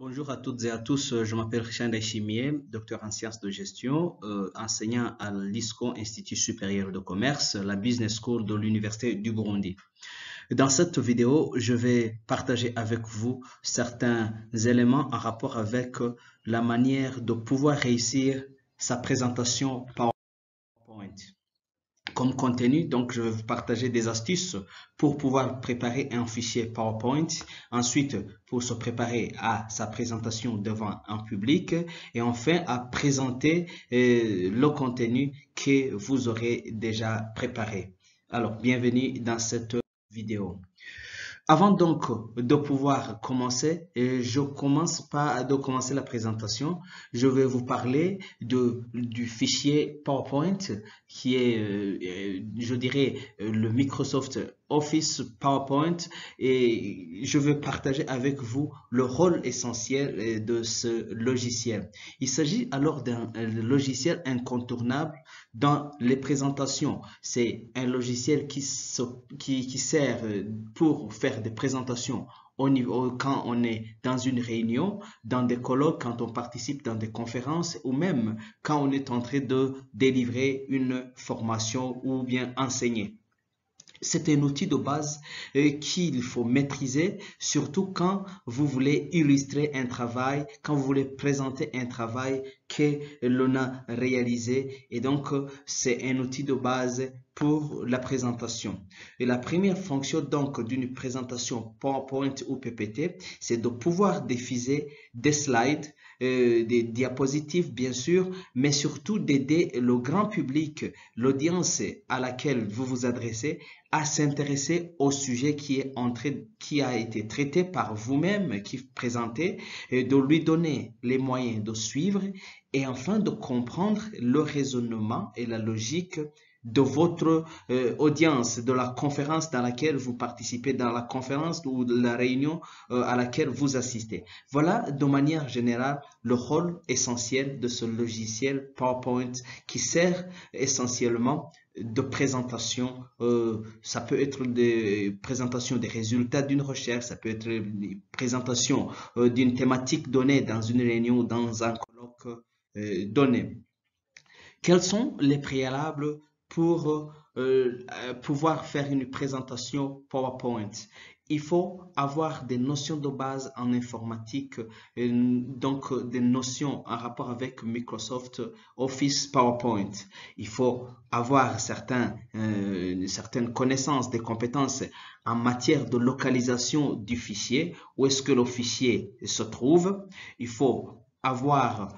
Bonjour à toutes et à tous, je m'appelle Richard Ndayishimiye, docteur en sciences de gestion, enseignant à l'ISCO, Institut supérieur de commerce, la Business School de l'Université du Burundi. Dans cette vidéo, je vais partager avec vous certains éléments en rapport avec la manière de pouvoir réussir sa présentation PowerPoint. Comme contenu, donc je vais vous partager des astuces pour pouvoir préparer un fichier PowerPoint, ensuite pour se préparer à sa présentation devant un public et enfin à présenter le contenu que vous aurez déjà préparé. Alors, bienvenue dans cette vidéo. Avant donc de pouvoir commencer, je commence pas de commencer la présentation. Je vais vous parler du fichier PowerPoint qui est, je dirais, le Microsoft Office PowerPoint et je vais partager avec vous le rôle essentiel de ce logiciel. Il s'agit alors d'un logiciel incontournable dans les présentations. C'est un logiciel qui sert pour faire des présentations quand on est dans une réunion, dans des colloques, quand on participe dans des conférences ou même quand on est en train de délivrer une formation ou bien enseigner. C'est un outil de base qu'il faut maîtriser, surtout quand vous voulez illustrer un travail, quand vous voulez présenter un travail que l'on a réalisé. Et donc, c'est un outil de base pour la présentation. Et la première fonction donc d'une présentation PowerPoint ou PPT, c'est de pouvoir diffuser des slides, des diapositives bien sûr, mais surtout d'aider le grand public, l'audience à laquelle vous vous adressez, à s'intéresser au sujet qui a été traité par vous-même, qui présentez, et de lui donner les moyens de suivre et enfin de comprendre le raisonnement et la logique de votre audience, de la conférence dans laquelle vous participez, dans la conférence ou de la réunion à laquelle vous assistez. Voilà de manière générale le rôle essentiel de ce logiciel PowerPoint qui sert essentiellement de présentation. Ça peut être des présentations des résultats d'une recherche, ça peut être des présentations d'une thématique donnée dans une réunion ou dans un colloque donné. Quels sont les préalables pour pouvoir faire une présentation PowerPoint? Il faut avoir des notions de base en informatique, donc des notions en rapport avec Microsoft Office PowerPoint. Il faut avoir certaines connaissances, des compétences en matière de localisation du fichier, où est-ce que le fichier se trouve. Il faut avoir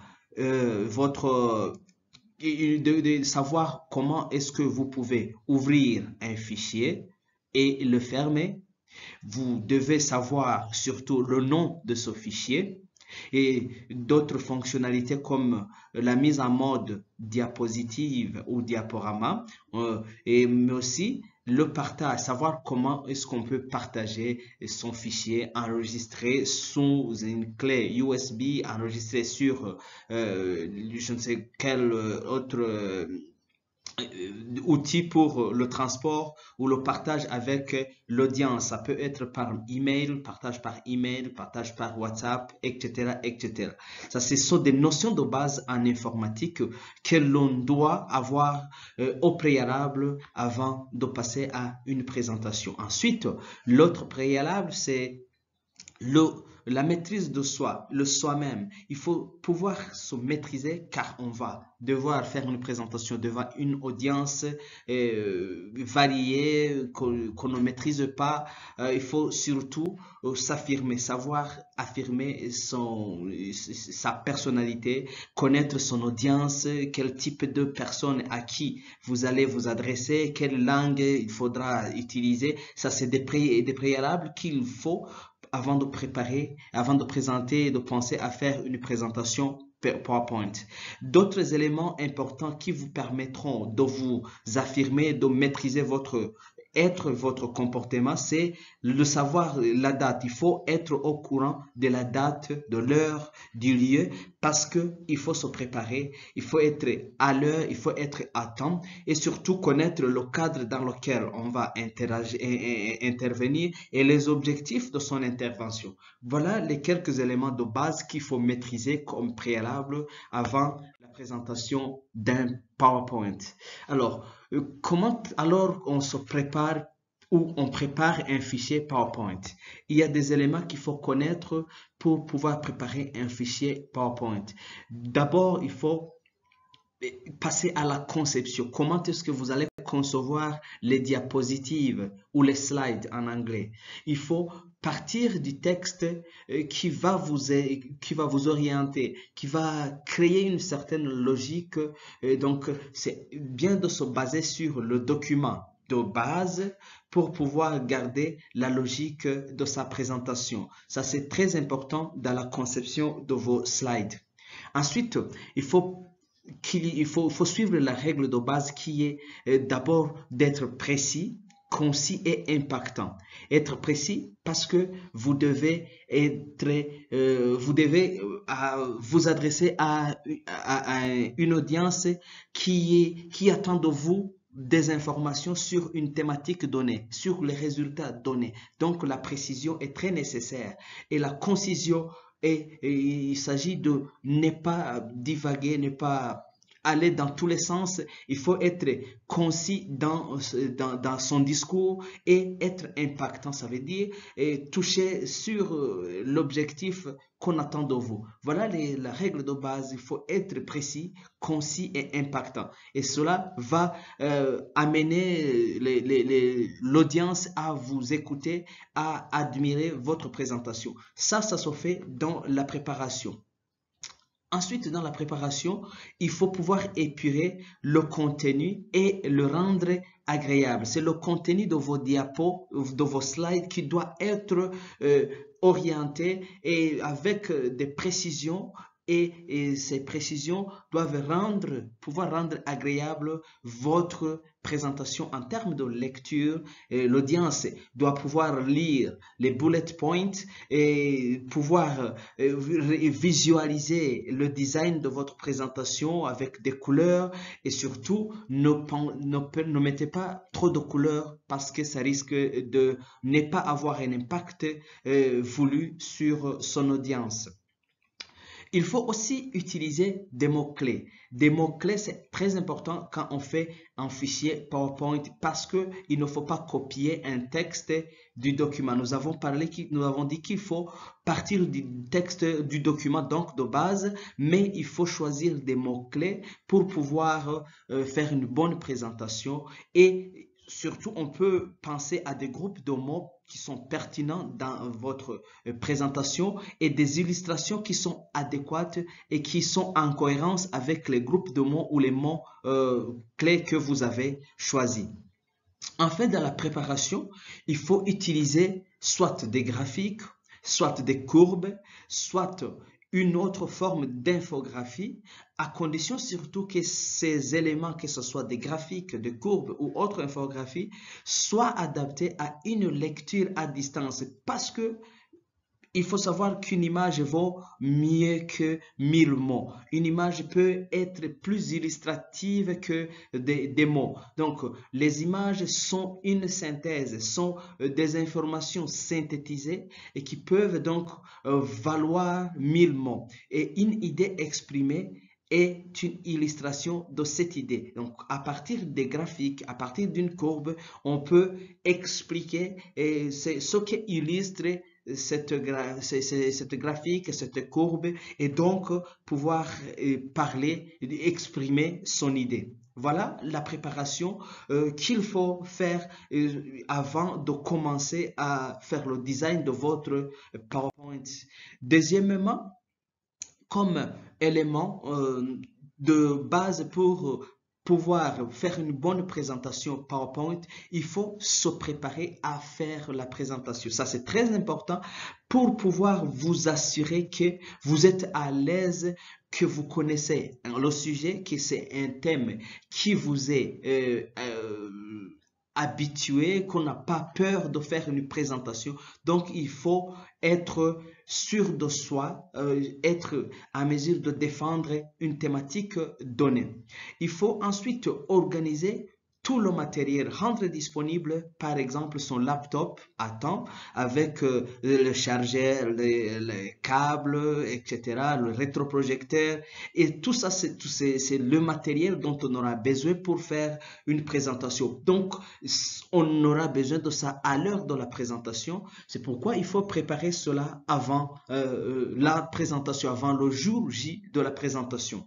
de savoir comment est-ce que vous pouvez ouvrir un fichier et le fermer. Vous devez savoir surtout le nom de ce fichier et d'autres fonctionnalités comme la mise en mode diapositive ou diaporama mais aussi le partage, savoir comment est-ce qu'on peut partager son fichier enregistré sous une clé USB, enregistré sur je ne sais quel autre outil pour le transport ou le partage avec l'audience. Ça peut être par email, partage par WhatsApp, etc., etc. Ça, ce sont des notions de base en informatique que l'on doit avoir au préalable avant de passer à une présentation. Ensuite, l'autre préalable, c'est la maîtrise de soi, le soi-même. Il faut pouvoir se maîtriser car on va devoir faire une présentation devant une audience variée qu'on ne maîtrise pas. Il faut surtout s'affirmer, savoir affirmer sa personnalité, connaître son audience, quel type de personne à qui vous allez vous adresser, quelle langue il faudra utiliser. Ça, c'est des préalables qu'il faut avant de préparer, avant de présenter, de penser à faire une présentation PowerPoint. D'autres éléments importants qui vous permettront de vous affirmer, de maîtriser votre être votre comportement, c'est le savoir la date. Il faut être au courant de la date, de l'heure, du lieu, parce que il faut se préparer, il faut être à l'heure, il faut être à temps et surtout connaître le cadre dans lequel on va intervenir et les objectifs de son intervention. Voilà les quelques éléments de base qu'il faut maîtriser comme préalable avant la présentation d'un PowerPoint. Alors, comment alors on se prépare ou on prépare un fichier PowerPoint? Il y a des éléments qu'il faut connaître pour pouvoir préparer un fichier PowerPoint. D'abord, il faut passer à la conception. Comment est-ce que vous allez concevoir les diapositives ou les slides en anglais? Il faut partir du texte qui va vous orienter, qui va créer une certaine logique. Donc, c'est bien de se baser sur le document de base pour pouvoir garder la logique de sa présentation. Ça, c'est très important dans la conception de vos slides. Ensuite, il faut suivre la règle de base qui est d'abord d'être précis, concis et impactant. Être précis parce que vous devez vous adresser à une audience qui attend de vous des informations sur une thématique donnée, sur les résultats donnés. Donc, la précision est très nécessaire et la concision. Et il s'agit de ne pas divaguer, ne pas aller dans tous les sens. Il faut être concis dans son discours et être impactant. Ça veut dire toucher sur l'objectif qu'on attend de vous. Voilà la règle de base. Il faut être précis, concis et impactant. Et cela va amener l'audience à vous écouter, à admirer votre présentation. Ça se fait dans la préparation. Ensuite, dans la préparation, il faut pouvoir épurer le contenu et le rendre agréable. C'est le contenu de vos diapos, de vos slides qui doit être orienté et avec des précisions. Et ces précisions doivent pouvoir rendre agréable votre présentation en termes de lecture. L'audience doit pouvoir lire les bullet points et pouvoir visualiser le design de votre présentation avec des couleurs et surtout ne mettez pas trop de couleurs parce que ça risque de ne pas avoir un impact voulu sur son audience. Il faut aussi utiliser des mots-clés. Des mots-clés, c'est très important quand on fait un fichier PowerPoint parce qu'il ne faut pas copier un texte du document. Nous avons dit qu'il faut partir du texte du document, donc de base, mais il faut choisir des mots-clés pour pouvoir faire une bonne présentation et surtout, on peut penser à des groupes de mots qui sont pertinents dans votre présentation et des illustrations qui sont adéquates et qui sont en cohérence avec les groupes de mots ou les mots clés que vous avez choisis. Enfin, dans la préparation, il faut utiliser soit des graphiques, soit des courbes, soit une autre forme d'infographie, à condition surtout que ces éléments, que ce soit des graphiques, des courbes ou autres infographies, soient adaptés à une lecture à distance. Parce que il faut savoir qu'une image vaut mieux que 1000 mots. Une image peut être plus illustrative que des mots. Donc, les images sont une synthèse, sont des informations synthétisées et qui peuvent donc valoir 1000 mots. Et une idée exprimée est une illustration de cette idée. Donc, à partir des graphiques, à partir d'une courbe, on peut expliquer ce qui illustre cette graphique, cette courbe et donc pouvoir parler, exprimer son idée. Voilà la préparation qu'il faut faire avant de commencer à faire le design de votre PowerPoint. Deuxièmement, comme élément de base pour pouvoir faire une bonne présentation PowerPoint, il faut se préparer à faire la présentation. Ça, c'est très important pour pouvoir vous assurer que vous êtes à l'aise, que vous connaissez le sujet, que c'est un thème qui vous est habitué, qu'on n'a pas peur de faire une présentation. Donc, il faut être sûr de soi, être à mesure de défendre une thématique donnée. Il faut ensuite organiser tout le matériel, rendre disponible, par exemple, son laptop à temps avec le chargeur, les câbles, etc., le rétroprojecteur. Et tout ça, c'est le matériel dont on aura besoin pour faire une présentation. Donc, on aura besoin de ça à l'heure de la présentation. C'est pourquoi il faut préparer cela avant la présentation, avant le jour J de la présentation.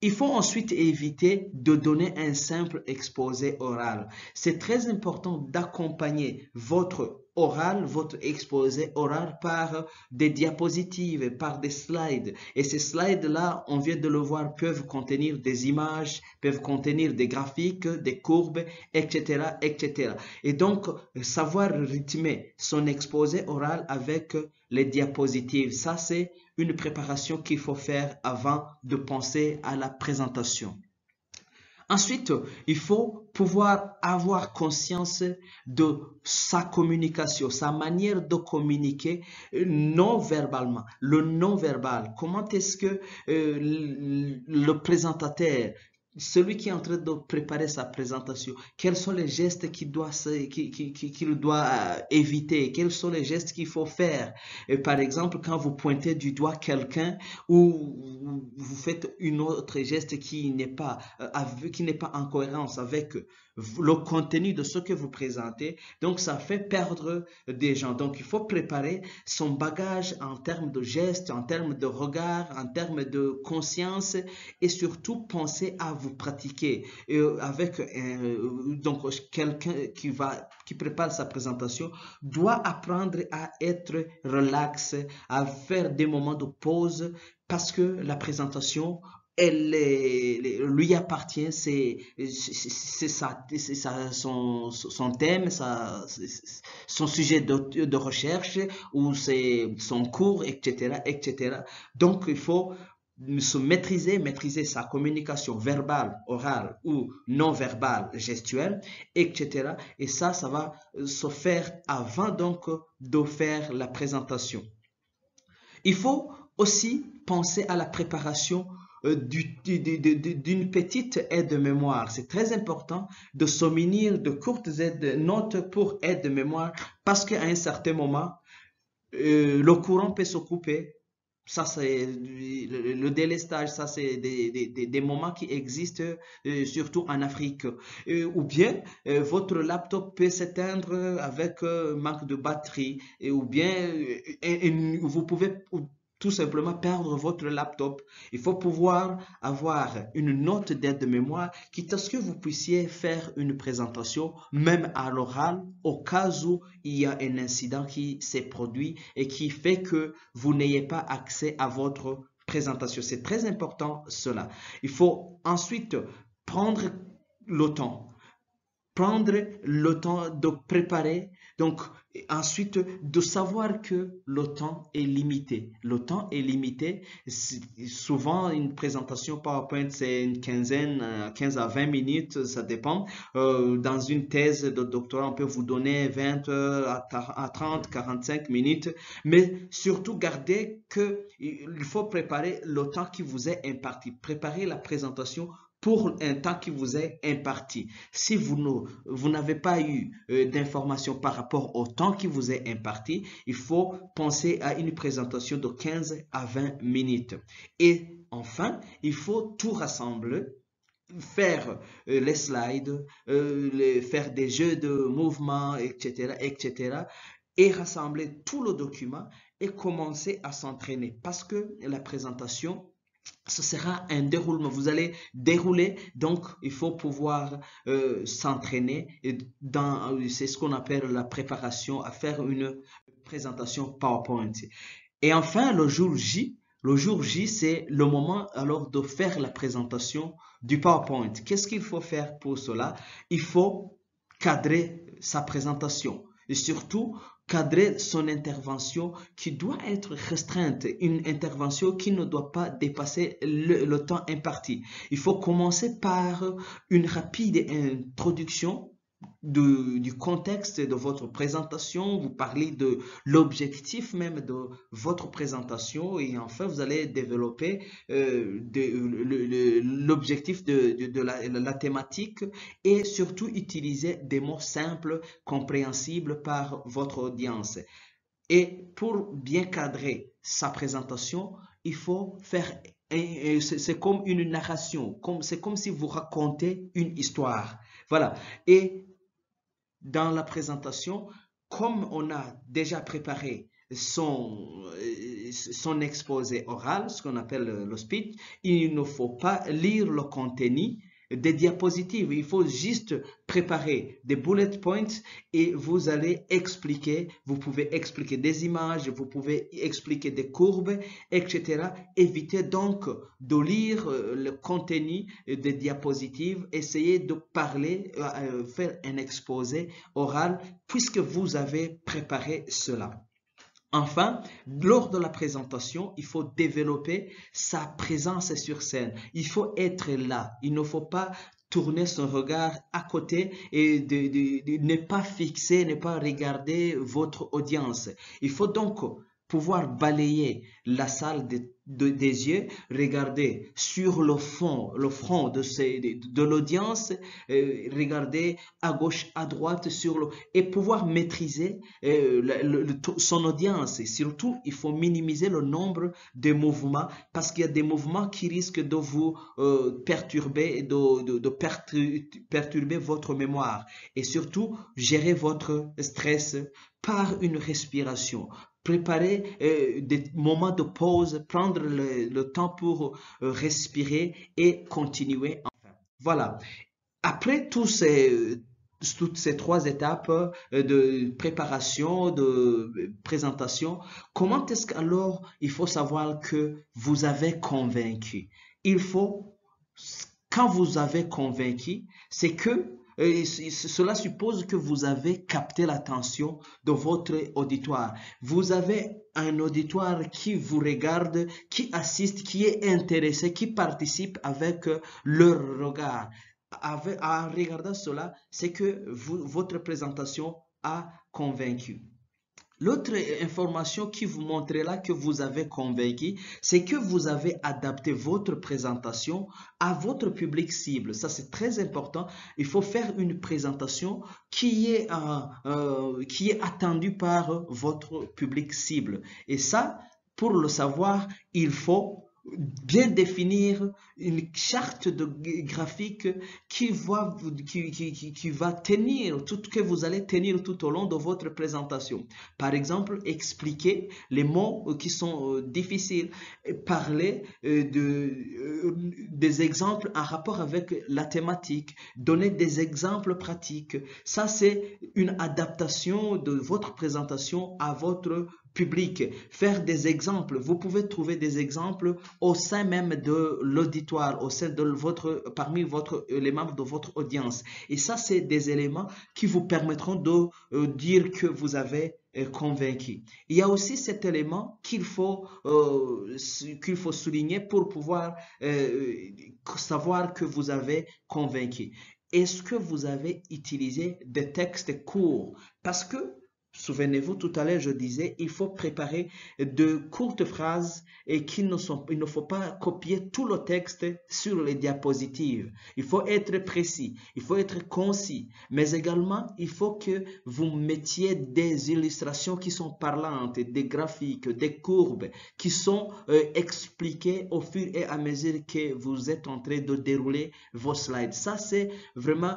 Il faut ensuite éviter de donner un simple exposé oral. C'est très important d'accompagner votre oral, votre exposé oral par des diapositives, par des slides. Et ces slides-là, on vient de le voir, peuvent contenir des images, peuvent contenir des graphiques, des courbes, etc., etc. Et donc, savoir rythmer son exposé oral avec les diapositives, ça c'est une préparation qu'il faut faire avant de penser à la présentation. Ensuite, il faut pouvoir avoir conscience de sa communication, sa manière de communiquer non verbalement, le non verbal. Comment est-ce que le présentateur, celui qui est en train de préparer sa présentation, quels sont les gestes qu'il doit éviter, quels sont les gestes qu'il faut faire. Et par exemple, quand vous pointez du doigt quelqu'un ou vous faites une autre geste qui n'est pas en cohérence avec le contenu de ce que vous présentez, donc ça fait perdre des gens. Donc il faut préparer son bagage en termes de gestes, en termes de regard, en termes de conscience et surtout penser à vous pratiquer. Et avec donc quelqu'un qui prépare sa présentation doit apprendre à être relax, à faire des moments de pause parce que la présentation lui appartient, c'est son thème, son sujet de recherche ou c'est son cours, etc., etc. Donc, il faut se maîtriser sa communication verbale, orale ou non verbale, gestuelle, etc. Et ça va se faire avant donc de faire la présentation. Il faut aussi penser à la préparation d'une petite aide-mémoire. C'est très important de se munir de courtes notes pour aide-mémoire parce qu'à un certain moment, le courant peut se couper. Ça, c'est le délestage, ça, c'est des moments qui existent surtout en Afrique. Ou bien, votre laptop peut s'éteindre avec manque de batterie, ou bien vous pouvez tout simplement perdre votre laptop. Il faut pouvoir avoir une note d'aide de mémoire, quitte à ce que vous puissiez faire une présentation, même à l'oral, au cas où il y a un incident qui s'est produit et qui fait que vous n'ayez pas accès à votre présentation. C'est très important cela. Il faut ensuite prendre le temps. Prendre le temps de préparer, donc ensuite de savoir que le temps est limité. Le temps est limité. Souvent, une présentation PowerPoint, c'est une 15 à 20 minutes, ça dépend. Dans une thèse de doctorat, on peut vous donner 20 à 30, 45 minutes. Mais surtout, gardez qu'il faut préparer le temps qui vous est imparti. Préparer la présentation pour un temps qui vous est imparti. Si vous n'avez pas eu d'informations par rapport au temps qui vous est imparti, il faut penser à une présentation de 15 à 20 minutes. Et enfin, il faut tout rassembler, faire les slides, faire des jeux de mouvements, etc., etc., et rassembler tout le document et commencer à s'entraîner parce que la présentation, ce sera un déroulement. Vous allez dérouler, donc il faut pouvoir s'entraîner. C'est ce qu'on appelle la préparation à faire une présentation PowerPoint. Et enfin, le jour J, c'est le moment alors de faire la présentation du PowerPoint. Qu'est-ce qu'il faut faire pour cela? Il faut cadrer sa présentation et surtout cadrer son intervention qui doit être restreinte, une intervention qui ne doit pas dépasser le temps imparti. Il faut commencer par une rapide introduction du contexte de votre présentation, vous parlez de l'objectif même de votre présentation et enfin vous allez développer l'objectif de la thématique et surtout utiliser des mots simples, compréhensibles par votre audience. Et pour bien cadrer sa présentation, il faut faire, c'est comme une narration, c'est comme si vous racontez une histoire. Voilà. Et dans la présentation, comme on a déjà préparé son exposé oral, ce qu'on appelle le speech, il ne faut pas lire le contenu des diapositives. Il faut juste préparer des bullet points et vous allez expliquer, vous pouvez expliquer des images, vous pouvez expliquer des courbes, etc. Évitez donc de lire le contenu des diapositives, essayez de parler, faire un exposé oral puisque vous avez préparé cela. Enfin, lors de la présentation, il faut développer sa présence sur scène. Il faut être là. Il ne faut pas tourner son regard à côté et de ne pas fixer, ne pas regarder votre audience. Il faut donc pouvoir balayer la salle des yeux, regarder sur le front de l'audience, regarder à gauche, à droite, et pouvoir maîtriser son audience. Et surtout, il faut minimiser le nombre de mouvements parce qu'il y a des mouvements qui risquent de vous perturber et de perturber votre mémoire. Et surtout, gérer votre stress par une respiration. Préparer des moments de pause, prendre le temps pour respirer et continuer. Enfin, voilà. Après toutes ces trois étapes de préparation, de présentation, comment est-ce qu'alors il faut savoir que vous avez convaincu? Il faut, quand vous avez convaincu, c'est que cela suppose que vous avez capté l'attention de votre auditoire. Vous avez un auditoire qui vous regarde, qui assiste, qui est intéressé, qui participe avec leur regard. En regardant cela, c'est que votre présentation a convaincu. L'autre information qui vous montrera que vous avez convaincu, c'est que vous avez adapté votre présentation à votre public cible. Ça, c'est très important. Il faut faire une présentation qui est attendue par votre public cible. Et ça, pour le savoir, il faut bien définir une charte de graphique qui va tenir, que vous allez tenir tout au long de votre présentation. Par exemple, expliquer les mots qui sont difficiles, parler des exemples en rapport avec la thématique, donner des exemples pratiques. Ça, c'est une adaptation de votre présentation à votre public, faire des exemples. Vous pouvez trouver des exemples au sein même de l'auditoire, au sein de parmi les membres de votre audience. Et ça, c'est des éléments qui vous permettront de dire que vous avez convaincu. Il y a aussi cet élément qu'il faut souligner pour pouvoir savoir que vous avez convaincu. Est-ce que vous avez utilisé des textes courts? Parce que souvenez-vous, tout à l'heure, je disais, il faut préparer de courtes phrases et il ne faut pas copier tout le texte sur les diapositives. Il faut être précis, il faut être concis, mais également, il faut que vous mettiez des illustrations qui sont parlantes, des graphiques, des courbes qui sont expliquées au fur et à mesure que vous êtes en train de dérouler vos slides. Ça, c'est vraiment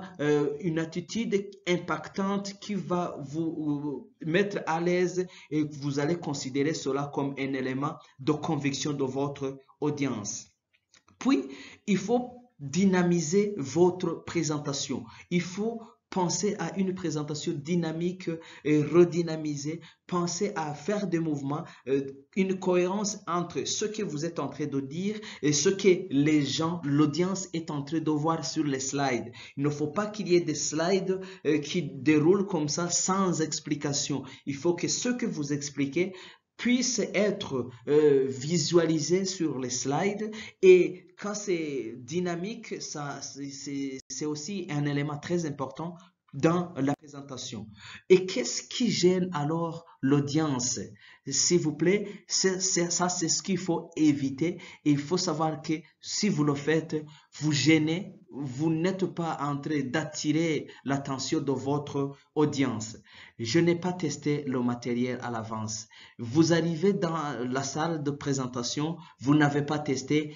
une attitude impactante qui va vous mettre à l'aise et vous allez considérer cela comme un élément de conviction de votre audience. Puis, il faut dynamiser votre présentation. Il faut penser à une présentation dynamique et redynamisée. Pensez à faire des mouvements, une cohérence entre ce que vous êtes en train de dire et ce que les gens, l'audience est en train de voir sur les slides. Il ne faut pas qu'il y ait des slides qui déroulent comme ça sans explication. Il faut que ce que vous expliquez puisse être visualisé sur les slides et quand c'est dynamique, c'est aussi un élément très important dans la présentation. Et qu'est-ce qui gêne alors l'audience? S'il vous plaît, c'est ce qu'il faut éviter. Il faut savoir que si vous le faites, vous gênez, vous n'êtes pas en train d'attirer l'attention de votre audience. Je n'ai pas testé le matériel à l'avance. Vous arrivez dans la salle de présentation, vous n'avez pas testé,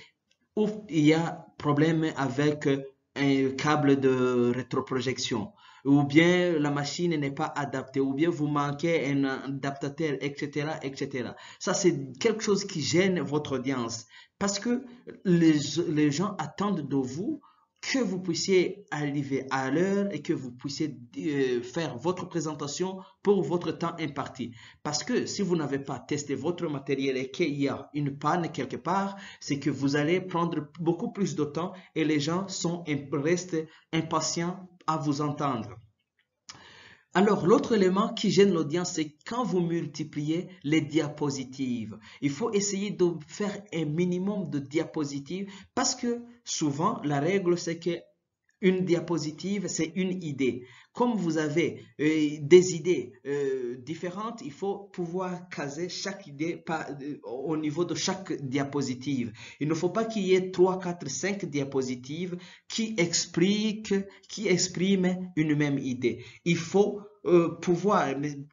ou il y a problème avec un câble de rétroprojection, ou bien la machine n'est pas adaptée, ou bien vous manquez un adaptateur, etc., etc. Ça, c'est quelque chose qui gêne votre audience parce que les gens attendent de vous que vous puissiez arriver à l'heure et que vous puissiez faire votre présentation pour votre temps imparti. Parce que si vous n'avez pas testé votre matériel et qu'il y a une panne quelque part, c'est que vous allez prendre beaucoup plus de temps et les gens restent impatients à vous entendre. Alors, l'autre élément qui gêne l'audience, c'est quand vous multipliez les diapositives. Il faut essayer de faire un minimum de diapositives parce que souvent, la règle, c'est que une diapositive, c'est une idée. Comme vous avez des idées différentes, il faut pouvoir caser chaque idée au niveau de chaque diapositive. Il ne faut pas qu'il y ait 3, 4, 5 diapositives qui expriment une même idée. Il faut pouvoir,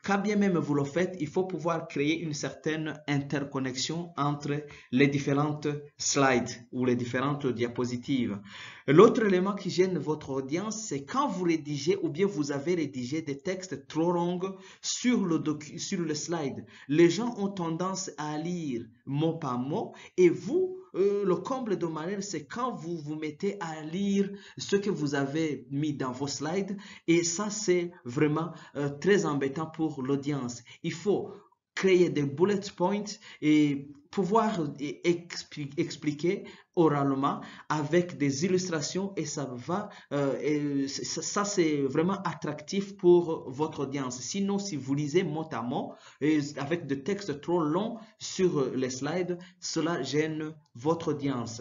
quand bien même vous le faites, il faut pouvoir créer une certaine interconnexion entre les différentes slides ou les différentes diapositives. L'autre élément qui gêne votre audience, c'est quand vous rédigez ou bien vous avez rédigé des textes trop longs sur le slide. Les gens ont tendance à lire mot par mot et vous, le comble de malheur, c'est quand vous vous mettez à lire ce que vous avez mis dans vos slides et ça, c'est vraiment très embêtant pour l'audience. Il faut créer des bullet points et pouvoir expliquer oralement avec des illustrations et ça va ça c'est vraiment attractif pour votre audience. Sinon, si vous lisez mot à mot avec des textes trop longs sur les slides, cela gêne votre audience.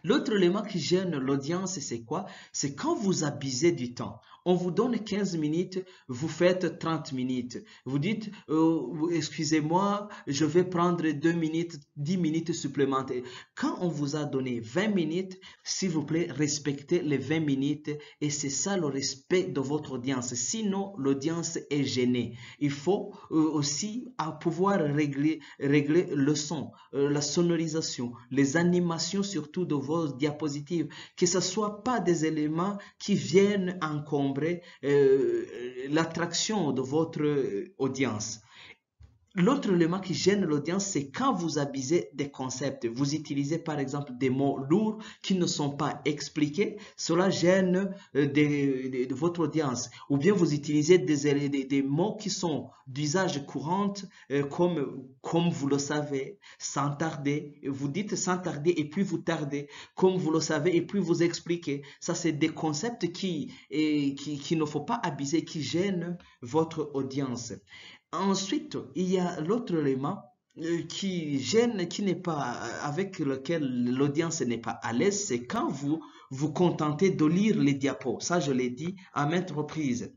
L'autre élément qui gêne l'audience, c'est quoi? C'est quand vous abusez du temps. On vous donne 15 minutes, vous faites 30 minutes. Vous dites, excusez-moi, je vais prendre 2 minutes, 10 minutes supplémentaires. Quand on vous a donné 20 minutes, s'il vous plaît, respectez les 20 minutes et c'est ça le respect de votre audience. Sinon, l'audience est gênée. Il faut aussi pouvoir régler le son, la sonorisation, les animations surtout de vos diapositives, que ce ne soit pas des éléments qui viennent encombrer l'attraction de votre audience. L'autre élément qui gêne l'audience, c'est quand vous abusez des concepts. Vous utilisez par exemple des mots lourds qui ne sont pas expliqués. Cela gêne de votre audience. Ou bien vous utilisez des mots qui sont d'usage courant comme vous le savez, sans tarder. Vous dites sans tarder et puis vous tardez. Comme vous le savez et puis vous expliquez. Ça, c'est des concepts qui ne faut pas abuser, qui gênent votre audience. Ensuite, il y a l'autre élément qui gêne, qui n'est pas avec lequel l'audience n'est pas à l'aise, c'est quand vous vous contentez de lire les diapos. Ça, je l'ai dit à maintes reprises.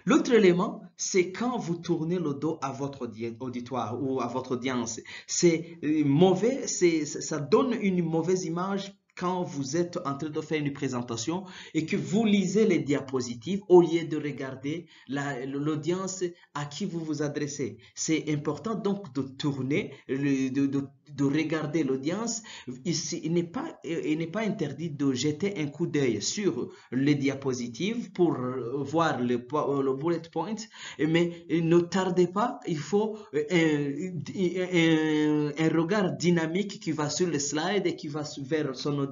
L'autre élément, c'est quand vous tournez le dos à votre auditoire ou à votre audience. C'est mauvais, ça donne une mauvaise image quand vous êtes en train de faire une présentation et que vous lisez les diapositives au lieu de regarder l'audience à qui vous vous adressez. C'est important donc de tourner, de regarder l'audience. Il n'est pas interdit de jeter un coup d'œil sur les diapositives pour voir le bullet point, mais ne tardez pas, il faut un regard dynamique qui va sur le slide et qui va vers son audience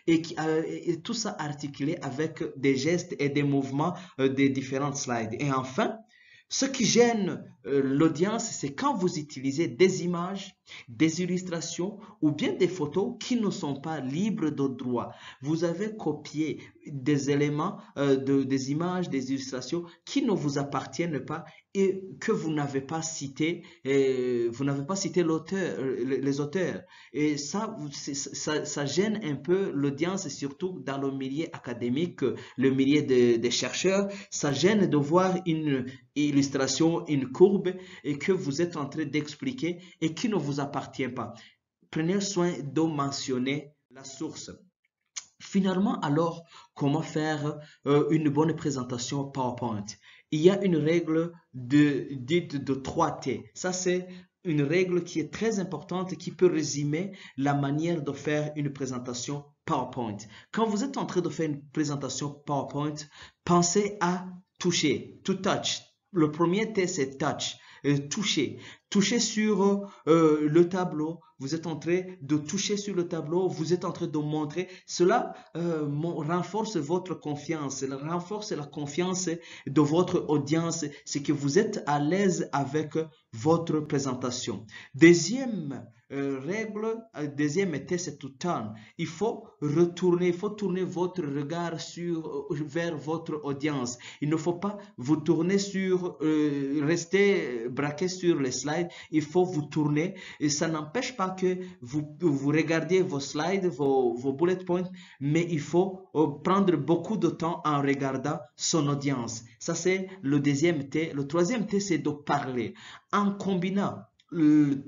et tout ça articulé avec des gestes et des mouvements des différentes slides. Et enfin, ce qui gêne l'audience, c'est quand vous utilisez des images, des illustrations ou bien des photos qui ne sont pas libres de droit. Vous avez copié des éléments, des images, des illustrations qui ne vous appartiennent pas et que vous n'avez pas cité, l'auteur, les auteurs. Et ça, ça gêne un peu l'audience, surtout dans le milieu académique, le milieu des chercheurs. Ça gêne de voir une illustration, une courbe, et que vous êtes en train d'expliquer et qui ne vous appartient pas. Prenez soin de mentionner la source. Finalement, alors, comment faire une bonne présentation PowerPoint? Il y a une règle dite de 3T. Ça, c'est une règle qui est très importante et qui peut résumer la manière de faire une présentation PowerPoint. Quand vous êtes en train de faire une présentation PowerPoint, pensez à toucher, to touch. Le premier T, c'est touch. Toucher. Toucher sur le tableau. Vous êtes en train de toucher sur le tableau. Vous êtes en train de montrer. Cela renforce votre confiance. Cela renforce la confiance de votre audience. C'est que vous êtes à l'aise avec votre présentation. Deuxième règle, deuxième était c'est to turn. Il faut tourner votre regard vers votre audience. Il ne faut pas vous tourner rester braqué sur les slides. Il faut vous tourner et ça n'empêche pas que vous regardiez vos slides, vos bullet points, mais il faut prendre beaucoup de temps en regardant son audience. Ça, c'est le deuxième T. Le troisième T, c'est de parler. En combinant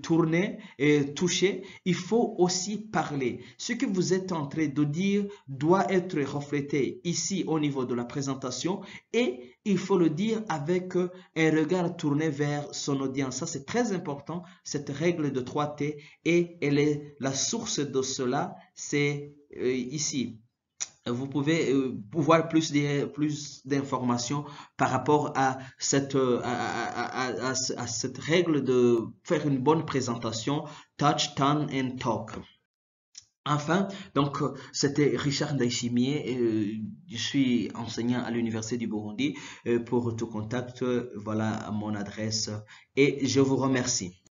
tourner et toucher, il faut aussi parler. Ce que vous êtes en train de dire doit être reflété ici au niveau de la présentation et il faut le dire avec un regard tourné vers son audience. Ça, c'est très important, cette règle de 3T et elle est la source de cela, c'est ici. Vous pouvez voir plus d'informations par rapport à cette règle de faire une bonne présentation, touch, turn and talk. Enfin, donc c'était Richard Ndayishimiye, je suis enseignant à l'Université du Burundi. Pour tout contact, voilà mon adresse et je vous remercie.